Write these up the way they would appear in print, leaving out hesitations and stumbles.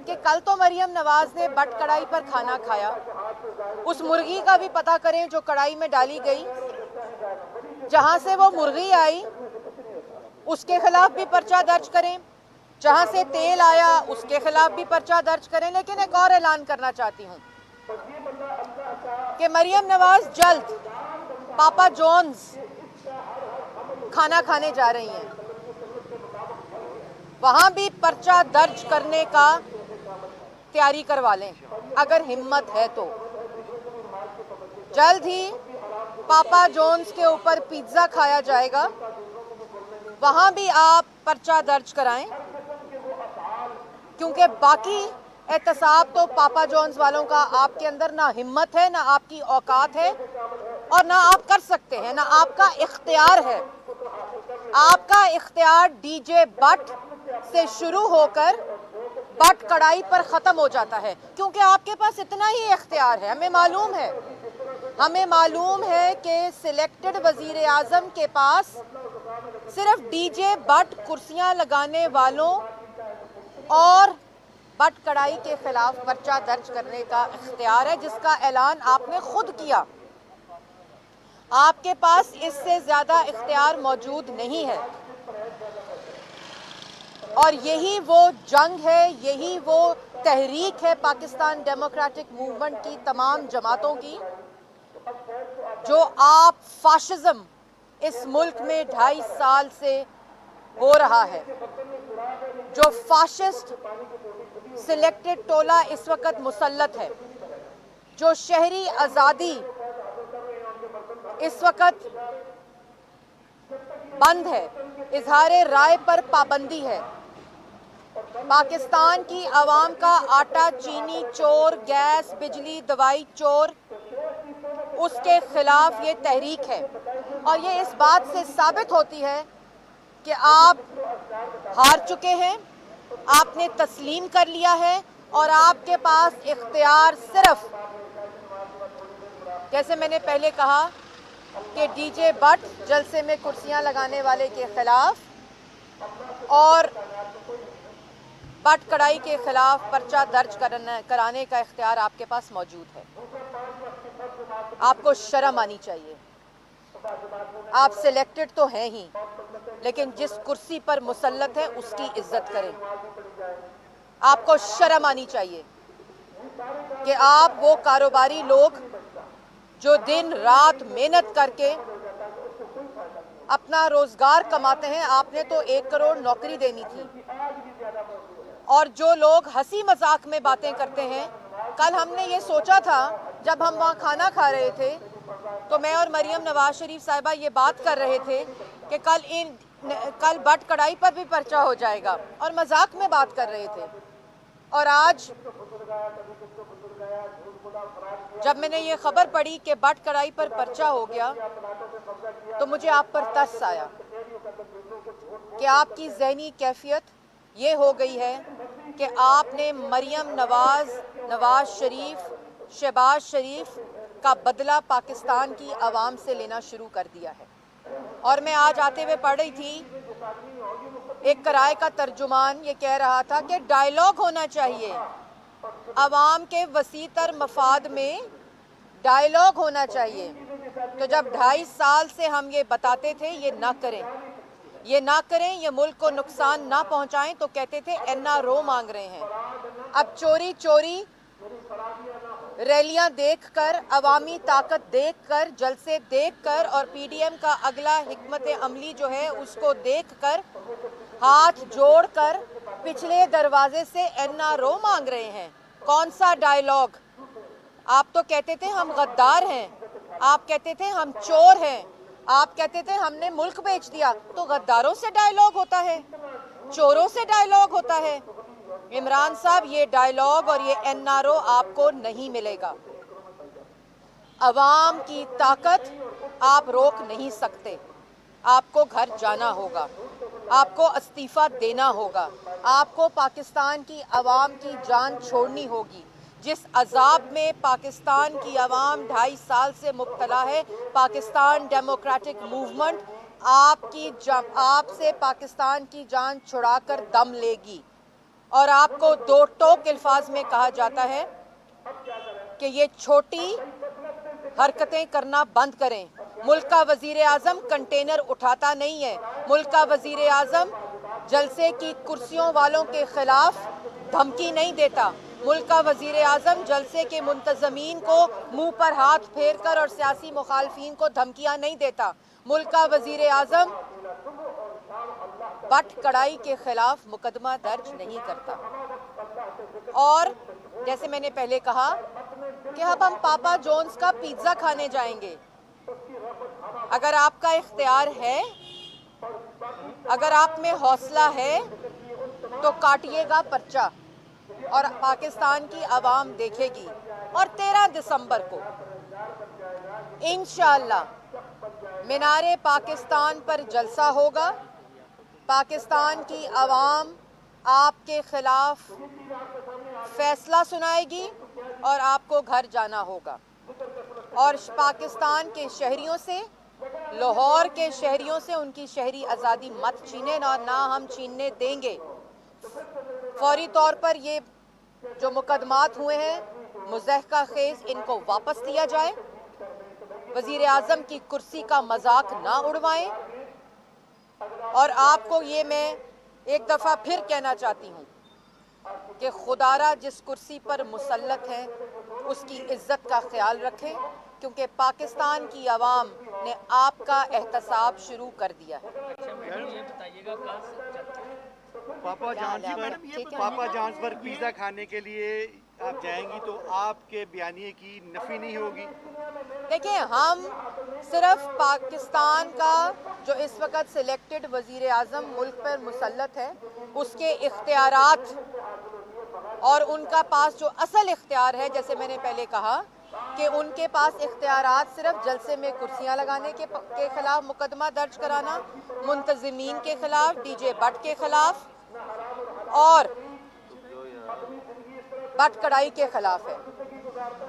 کہ کل تو مریم نواز نے بٹ کڑائی پر کھانا کھایا، اس مرغی کا بھی پتہ کریں جو کڑائی میں ڈالی گئی، جہاں سے وہ مرغی آئی اس کے خلاف بھی پرچہ درج کریں، جہاں سے تیل آیا اس کے خلاف بھی پرچہ درج کریں۔ لیکن ایک اور اعلان کرنا چاہتی ہوں کہ مریم نواز جلد پاپا جونز کھانا کھانے جا رہی ہیں، وہاں بھی پرچہ درج کرنے کا تیاری کروا لیں اگر ہمت ہے تو۔ جلد ہی پاپا جونز کے اوپر پیزا کھایا جائے گا، وہاں بھی آپ پرچہ درج کرائیں، کیونکہ باقی احتساب تو پاپا جونز والوں کا آپ کے اندر نہ ہمت ہے، نہ آپ کی اوقات ہے، اور نہ آپ کر سکتے ہیں، نہ آپ کا اختیار ہے۔ آپ کا اختیار ڈی جے بٹ سے شروع ہو کر بٹ کڑائی پر ختم ہو جاتا ہے، کیونکہ آپ کے پاس اتنا ہی اختیار ہے۔ ہمیں معلوم ہے کہ سلیکٹڈ وزیر اعظم کے پاس صرف ڈی جے بٹ کرسیاں لگانے والوں اور بٹ کڑائی کے خلاف پرچہ درج کرنے کا اختیار ہے، جس کا اعلان آپ نے خود کیا۔ آپ کے پاس اس سے زیادہ اختیار موجود نہیں ہے، اور یہی وہ جنگ ہے، یہی وہ تحریک ہے پاکستان ڈیموکریٹک موومنٹ کی تمام جماعتوں کی، جو آپ فاشزم اس ملک میں 2.5 سال سے ہو رہا ہے، جو فاشسٹ سلیکٹڈ ٹولہ اس وقت مسلط ہے، جو شہری آزادی اس وقت بند ہے، اظہار رائے پر پابندی ہے، پاکستان کی عوام کا آٹا چینی چور، گیس بجلی دوائی چور، اس کے خلاف یہ تحریک ہے۔ اور یہ اس بات سے ثابت ہوتی ہے کہ آپ ہار چکے ہیں، آپ نے تسلیم کر لیا ہے، اور آپ کے پاس اختیار صرف، جیسے میں نے پہلے کہا کہ ڈی جے بٹ جلسے میں کرسیاں لگانے والے کے خلاف اور بٹ کڑائی کے خلاف پرچہ درج کرانے کا اختیار آپ کے پاس موجود ہے۔ آپ کو شرم آنی چاہیے۔ آپ سلیکٹڈ تو ہیں ہی، لیکن جس کرسی پر مسلط ہے اس کی عزت کریں۔ آپ کو شرم آنی چاہیے کہ آپ وہ کاروباری لوگ جو دن رات محنت کر کے اپنا روزگار کماتے ہیں، آپ نے تو 1 کروڑ نوکری دینی تھی، اور جو لوگ ہنسی مذاق میں باتیں کرتے ہیں، کل ہم نے یہ سوچا تھا جب ہم وہاں کھانا کھا رہے تھے تو میں اور مریم نواز شریف صاحبہ یہ بات کر رہے تھے کہ کل بٹ کڑائی پر بھی پرچہ ہو جائے گا، اور مذاق میں بات کر رہے تھے، اور آج جب میں نے یہ خبر پڑھی کہ بٹ کڑائی پر پرچہ ہو گیا تو مجھے آپ پر ترس آیا کہ آپ کی ذہنی کیفیت یہ ہو گئی ہے کہ آپ نے مریم نواز، نواز شریف، شہباز شریف کا بدلہ پاکستان کی عوام سے لینا شروع کر دیا ہے۔ اور میں آج آتے ہوئے پڑھ رہی تھی، ایک کرائے کا ترجمان یہ کہہ رہا تھا کہ ڈائیلاگ ہونا چاہیے، عوام کے وسیع تر مفاد میں ڈائیلاگ ہونا چاہیے۔ تو جب 2.5 سال سے ہم یہ بتاتے تھے یہ نہ کریں، یہ ملک کو نقصان نہ پہنچائیں، تو کہتے تھے NRO مانگ رہے ہیں۔ اب چوری چوری ریلیاں دیکھ کر، عوامی طاقت دیکھ کر، جلسے دیکھ کر، اور PDM کا اگلا حکمت عملی جو ہے اس کو دیکھ کر، ہاتھ جوڑ کر پچھلے دروازے سے NRO مانگ رہے ہیں۔ کون سا ڈائیلاگ؟ آپ تو کہتے تھے ہم غدار ہیں، آپ کہتے تھے ہم چور ہیں، آپ کہتے تھے ہم نے ملک بیچ دیا، تو غداروں سے ڈائیلاگ ہوتا ہے، چوروں سے ڈائیلاگ ہوتا ہے۔ عمران صاحب، یہ ڈائیلاگ اور یہ NRO آپ کو نہیں ملے گا۔ عوام کی طاقت آپ روک نہیں سکتے، آپ کو گھر جانا ہوگا، آپ کو استعفیٰ دینا ہوگا، آپ کو پاکستان کی عوام کی جان چھوڑنی ہوگی۔ جس عذاب میں پاکستان کی عوام 2.5 سال سے مبتلا ہے، پاکستان ڈیموکریٹک موومنٹ آپ سے پاکستان کی جان چھڑا کر دم لے گی۔ اور آپ کو دو ٹوک الفاظ میں کہا جاتا ہے کہ یہ چھوٹی حرکتیں کرنا بند کریں. ملک کا وزیر اعظم کنٹینر اٹھاتا نہیں ہے. ملک کا وزیر اعظم جلسے کی کرسیوں والوں کے خلاف دھمکی نہیں دیتا. ملک کا وزیر اعظم جلسے کے منتظمین کو منہ پر ہاتھ پھیر کر اور سیاسی مخالفین کو دھمکیاں نہیں دیتا. ملک کا وزیر اعظم بٹ کڑائی کے خلاف مقدمہ درج نہیں کرتا. اور جیسے میں نے پہلے کہا کہ اب ہم پاپا جونز کا پیزا کھانے جائیں گے. اگر آپ کا اختیار ہے، اگر آپ میں حوصلہ ہے تو کاٹیے گا پرچہ اور پاکستان کی عوام دیکھے گی. اور 13 دسمبر کو انشاءاللہ مینار پاکستان پر جلسہ ہوگا. پاکستان کی عوام آپ کے خلاف فیصلہ سنائے گی اور آپ کو گھر جانا ہوگا. اور پاکستان کے شہریوں سے، لاہور کے شہریوں سے ان کی شہری آزادی مت چھینیں اور نہ ہم چھیننے دیں گے. فوری طور پر یہ جو مقدمات ہوئے ہیں مضحکہ خیز، ان کو واپس لیا جائے. وزیر اعظم کی کرسی کا مذاق نہ اڑوائیں. اور آپ کو یہ میں ایک دفعہ پھر کہنا چاہتی ہوں کہ خدا را جس کرسی پر مسلط ہیں اس کی عزت کا خیال رکھیں، کیونکہ پاکستان کی عوام نے آپ کا احتساب شروع کر دیا ہے. پاپا جانز پر پیزا کھانے کے لیے آپ جائیں گی تو آپ کے بیانیے کی نفی نہیں ہوگی؟ دیکھیں، ہم صرف پاکستان کا جو اس وقت سلیکٹڈ وزیر اعظم ملک پر مسلط ہے اس کے اختیارات اور ان کا پاس جو اصل اختیار ہے، جیسے میں نے پہلے کہا کہ ان کے پاس اختیارات صرف جلسے میں کرسیاں لگانے کے خلاف مقدمہ درج کرانا، منتظمین کے خلاف، ڈی جے بٹ کے خلاف اور بٹ کڑائی کے خلاف ہے.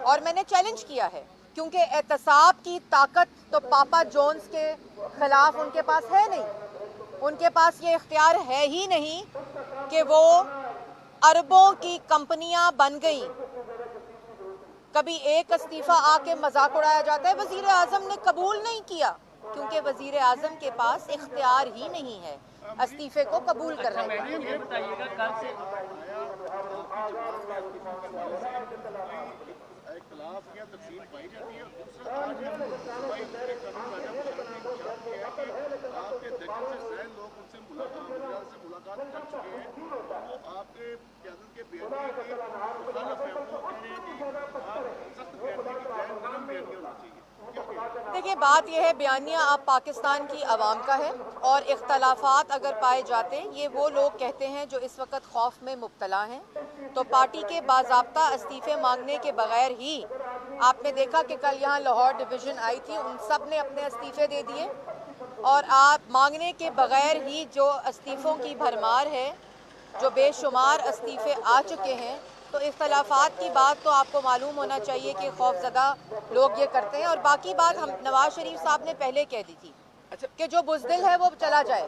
اور میں نے چیلنج کیا ہے کیونکہ احتساب کی طاقت تو پاپا جونز کے خلاف ان کے پاس ہے نہیں. ان کے پاس یہ اختیار ہے ہی نہیں کہ وہ اربوں کی کمپنیاں بن گئیں. کبھی ایک استعفیٰ آ کے مذاق اڑایا جاتا ہے، وزیر اعظم نے قبول نہیں کیا کیونکہ وزیر اعظم کے پاس اختیار ہی نہیں ہے استعفے کو قبول کرنے کا. دیکھیے، بات یہ ہے بیانیہ اب پاکستان کی عوام کا ہے اور اختلافات اگر پائے جاتے ہیں، یہ وہ لوگ کہتے ہیں جو اس وقت خوف میں مبتلا ہیں، تو پارٹی کے باضابطہ استعفے مانگنے کے بغیر ہی آپ نے دیکھا کہ کل یہاں لاہور ڈویژن آئی تھی، ان سب نے اپنے استعفے دے دیے. اور آپ مانگنے کے بغیر ہی جو استعفوں کی بھرمار ہے، جو بے شمار استعفے آ چکے ہیں، تو اختلافات کی بات تو آپ کو معلوم ہونا چاہیے کہ خوفزدہ لوگ یہ کرتے ہیں. اور باقی بات ہم نواز شریف صاحب نے پہلے کہہ دی تھی کہ جو بزدل ہے وہ چلا جائے،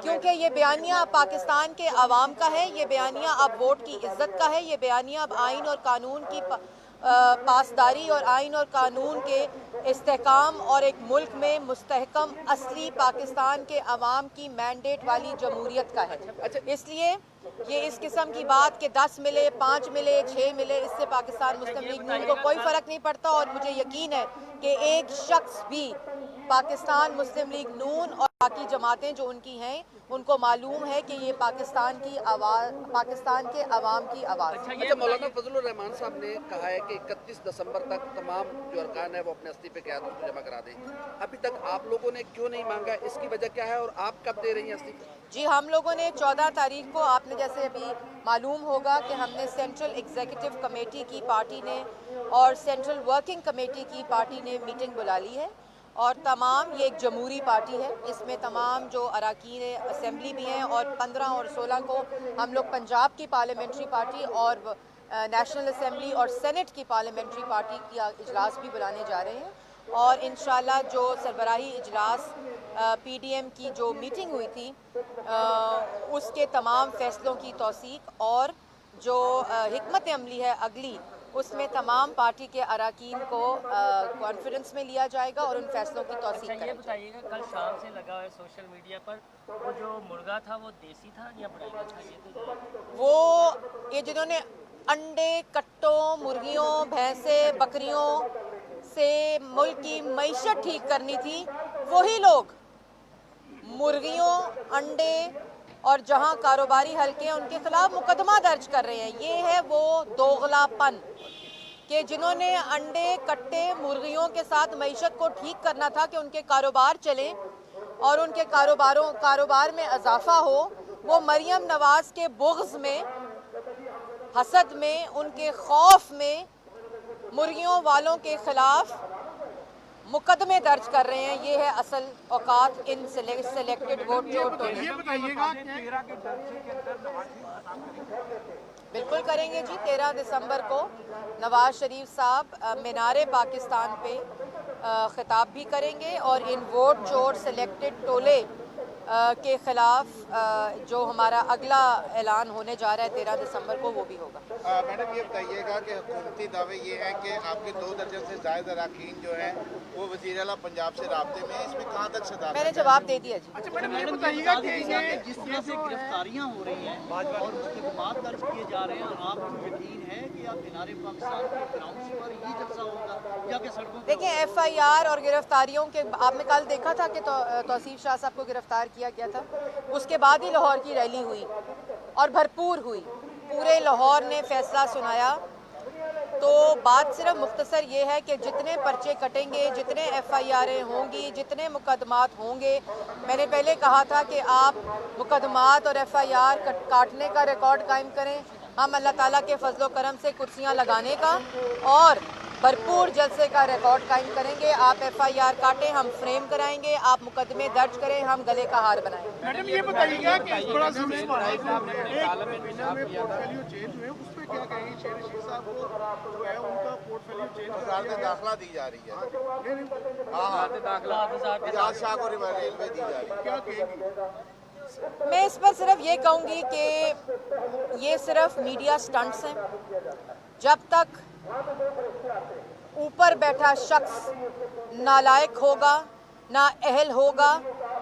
کیونکہ یہ بیانیہ اب پاکستان کے عوام کا ہے، یہ بیانیہ اب ووٹ کی عزت کا ہے، یہ بیانیہ اب آئین اور قانون کی پاسداری اور آئین اور قانون کے استحکام اور ایک ملک میں مستحکم اصلی پاکستان کے عوام کی مینڈیٹ والی جمہوریت کا ہے. اس لیے یہ اس قسم کی بات کہ 10 ملے، 5 ملے، 6 ملے، اس سے پاکستان مسلم لیگ نون کو کوئی فرق نہیں پڑتا. اور مجھے یقین ہے کہ ایک شخص بھی پاکستان مسلم لیگ نون اور باقی جماعتیں جو ان کی ہیں ان کو معلوم ہے کہ یہ پاکستان کی آواز، پاکستان کے عوام کی آواز. اچھا، مولانا فضل الرحمان صاحب نے کہا ہے کہ 31 دسمبر تک تمام جو ارکان ہیں وہ اپنے استعفے قیادت کو جمع کرا دیں. ابھی تک آپ لوگوں نے کیوں نہیں مانگا؟ اس کی وجہ کیا ہے اور آپ کب دے رہی ہیں استعفے؟ جی، ہم لوگوں نے 14 تاریخ کو، آپ نے جیسے ابھی معلوم ہوگا کہ ہم نے سینٹرل ایگزیکٹو کمیٹی کی پارٹی نے اور سینٹرل ورکنگ کمیٹی کی پارٹی نے میٹنگ بلا لی ہے. اور تمام، یہ ایک جمہوری پارٹی ہے، اس میں تمام جو اراکین اسمبلی بھی ہیں اور 15 اور 16 کو ہم لوگ پنجاب کی پارلیمنٹری پارٹی اور نیشنل اسمبلی اور سینٹ کی پارلیمنٹری پارٹی کی اجلاس بھی بلانے جا رہے ہیں. اور انشاءاللہ جو سربراہی اجلاس PDM کی جو میٹنگ ہوئی تھی اس کے تمام فیصلوں کی توثیق اور جو حکمت عملی ہے اگلی اس میں تمام پارٹی کے اراکین کو کانفرنس میں لیا جائے گا اور ان فیصلوں کی توثیق اچھا کرے یہ گا. بتائیے گا کل شام سے لگا ہوا ہے سوشل میڈیا پر وہ جو مرغا تھا وہ دیسی تھا یا برائڈل تھا یہ تو وہ یہ جنہوں نے انڈے کٹوں مرغیوں بھینسیں بکریوں سے ملک کی معیشت ٹھیک کرنی تھی وہی لوگ مرغیوں انڈے اور جہاں کاروباری حلقے ہیں ان کے خلاف مقدمہ درج کر رہے ہیں. یہ ہے وہ دوغلا پن کہ جنہوں نے انڈے کٹے مرغیوں کے ساتھ معیشت کو ٹھیک کرنا تھا کہ ان کے کاروبار چلیں اور ان کے کاروبار میں اضافہ ہو, وہ مریم نواز کے بغض میں حسد میں ان کے خوف میں مرغیوں والوں کے خلاف مقدمے درج کر رہے ہیں. یہ ہے اصل اوقات ان سلیکٹڈ ووٹ یہ بتائیے گا بالکل کریں گے جی. 13 دسمبر کو نواز شریف صاحب مینار پاکستان پہ خطاب بھی کریں گے اور ان ووٹ چور سلیکٹڈ ٹولے کے خلاف جو ہمارا اگلا اعلان ہونے جا رہا ہے 13 دسمبر کو وہ بھی ہوگا. میڈم یہ بتائیے گا کہ حکومتی دعوے یہ ہیں کہ آپ کے 2 درجن سے زائد اراکین جو ہیں وہ وزیر اعلیٰ پنجاب سے رابطے میں ہیں, اس میں کہاں تک صداقت میں نے جواب دے دیا جی. اچھا میڈم یہ بتائیے گا کہ یہ جس طرح سے گرفتاریاں ہو رہی ہیں اور مقدمات درج کیے جا رہے ہیں, آپ کو یقین ہے کہ آپ مینار پاکستان کے گراؤنڈز پر یہ جلسہ ہوگا یا کہ سڑکوں پر؟ دیکھیں FIR اور گرفتاریوں کے آپ نے کل دیکھا تھا کہ توصیف شاہ صاحب کو گرفتار کیا گیا تھا, اس کے بعد ہی لاہور کی ریلی ہوئی اور بھرپور ہوئی, پورے لاہور نے فیصلہ سنایا. تو بات صرف مختصر یہ ہے کہ جتنے پرچے کٹیں گے, جتنے FIR ہوں گی, جتنے مقدمات ہوں گے, میں نے پہلے کہا تھا کہ آپ مقدمات اور FIR کاٹنے کا ریکارڈ قائم کریں, ہم اللہ تعالیٰ کے فضل و کرم سے کرسیاں لگانے کا اور بھرپور جلسے کا ریکارڈ قائم کریں گے. آپ FIR کاٹیں, ہم فریم کرائیں گے, آپ مقدمے درج کریں, ہم گلے کا ہار بنائیں گے. میڈم یہ بتائیے گا کہ اس بڑا پورٹفولیو چینج ہوئے اس پہ کیا کہیں گے؟ شیر رشید صاحب کو جو ہے ان کا پورٹفولیو چینج وزارت داخلہ دی جا رہی ہے, داخلہ اعجاز شاہ کو ریلوے دی جا رہی ہے. کیا کہیں گی؟ میں اس پر صرف یہ کہوں گی کہ یہ صرف میڈیا سٹنٹس ہیں. جب تک اوپر بیٹھا شخص نالائق ہوگا, نااہل ہوگا,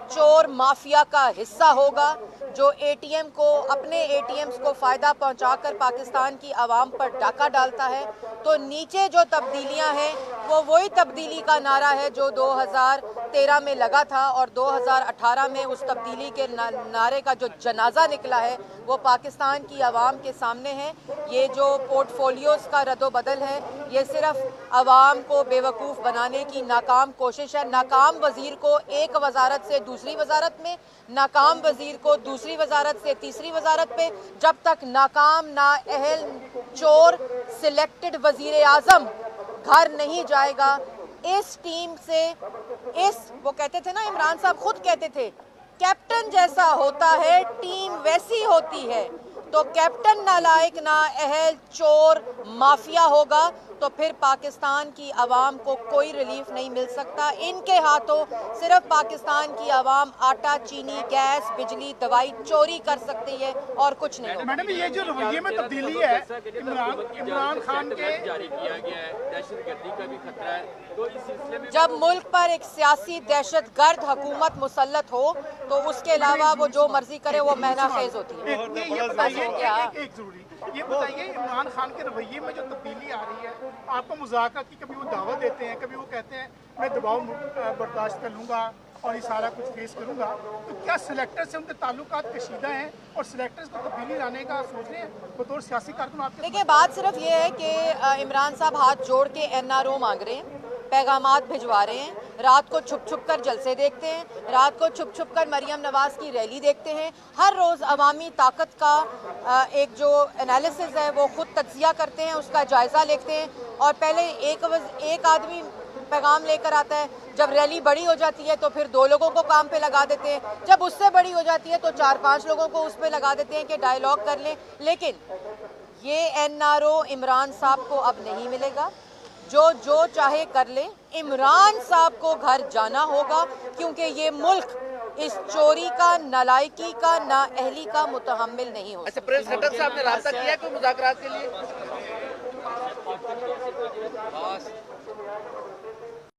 چور مافیا کا حصہ ہوگا, جو ATM کو اپنے ATMs کو فائدہ پہنچا کر پاکستان کی عوام پر ڈاکہ ڈالتا ہے, تو نیچے جو تبدیلیاں ہیں وہ وہی تبدیلی کا نعرہ ہے جو 2013 میں لگا تھا اور 2018 میں اس تبدیلی کے نعرے کا جو جنازہ نکلا ہے وہ پاکستان کی عوام کے سامنے ہے. یہ جو پورٹ فولیوز کا رد و بدل ہے یہ صرف عوام کو بیوقوف بنانے کی ناکام کوشش ہے. ناکام وزیر کو ایک وزارت سے دوسری وزارت میں, ناکام وزیر کو دوسری وزارت سے تیسری وزارت پہ, جب تک ناکام نااہل چور سلیکٹڈ وزیر اعظم گھر نہیں جائے گا اس ٹیم سے. وہ کہتے تھے نا, عمران صاحب خود کہتے تھے کیپٹن جیسا ہوتا ہے ٹیم ویسی ہوتی ہے. تو کیپٹن نالائق نااہل چور مافیا ہوگا تو پھر پاکستان کی عوام کو کوئی ریلیف نہیں مل سکتا. ان کے ہاتھوں صرف پاکستان کی عوام آٹا چینی گیس بجلی دوائی چوری کر سکتی ہے اور کچھ نہیں ہوگا. میڈم یہ جو رویے میں تبدیلی ہے عمران خان کے جاری کیا گیا ہے, دہشت گردی کا بھی خطرہ ہے, تو اس سلسلے میں جب ملک پر ایک سیاسی دہشت گرد حکومت مسلط ہو تو اس کے علاوہ وہ جو مرضی کرے وہ مہنہ خیز ہوتی ہے. ایک ضروری یہ بتائیے عمران خان کے رویے میں جو تبدیلی آ رہی ہے, آپ کو مذاکرات کی کبھی وہ دعوت دیتے ہیں, کبھی وہ کہتے ہیں میں دباؤ برداشت کر لوں گا اور یہ سارا کچھ فیس کروں گا, تو کیا سلیکٹر سے ان کے تعلقات کشیدہ ہیں اور سلیکٹرز کو تبدیلی لانے کا سوچ رہے ہیں بطور سیاسی کارکن؟ آپ دیکھیں بات صرف یہ ہے کہ عمران صاحب ہاتھ جوڑ کے NRO مانگ رہے ہیں, پیغامات بھجوا رہے ہیں, رات کو چھپ چھپ کر جلسے دیکھتے ہیں, رات کو چھپ چھپ کر مریم نواز کی ریلی دیکھتے ہیں, ہر روز عوامی طاقت کا ایک جو انالیسز ہے وہ خود تجزیہ کرتے ہیں, اس کا جائزہ لیتے ہیں اور پہلے ایک آدمی پیغام لے کر آتا ہے, جب ریلی بڑی ہو جاتی ہے تو پھر 2 لوگوں کو کام پہ لگا دیتے ہیں, جب اس سے بڑی ہو جاتی ہے تو 4-5 لوگوں کو اس پہ لگا دیتے ہیں کہ ڈائیلاگ کر لیں. لیکن یہ NRO عمران صاحب کو اب نہیں ملے گا. جو چاہے کر لے, عمران صاحب کو گھر جانا ہوگا کیونکہ یہ ملک اس چوری کا, نالائکی کا, نااہلی کا متحمل نہیں ہو اچھا پریس خٹک صاحب نے رابطہ کیا کوئی مذاکرات کے لیے؟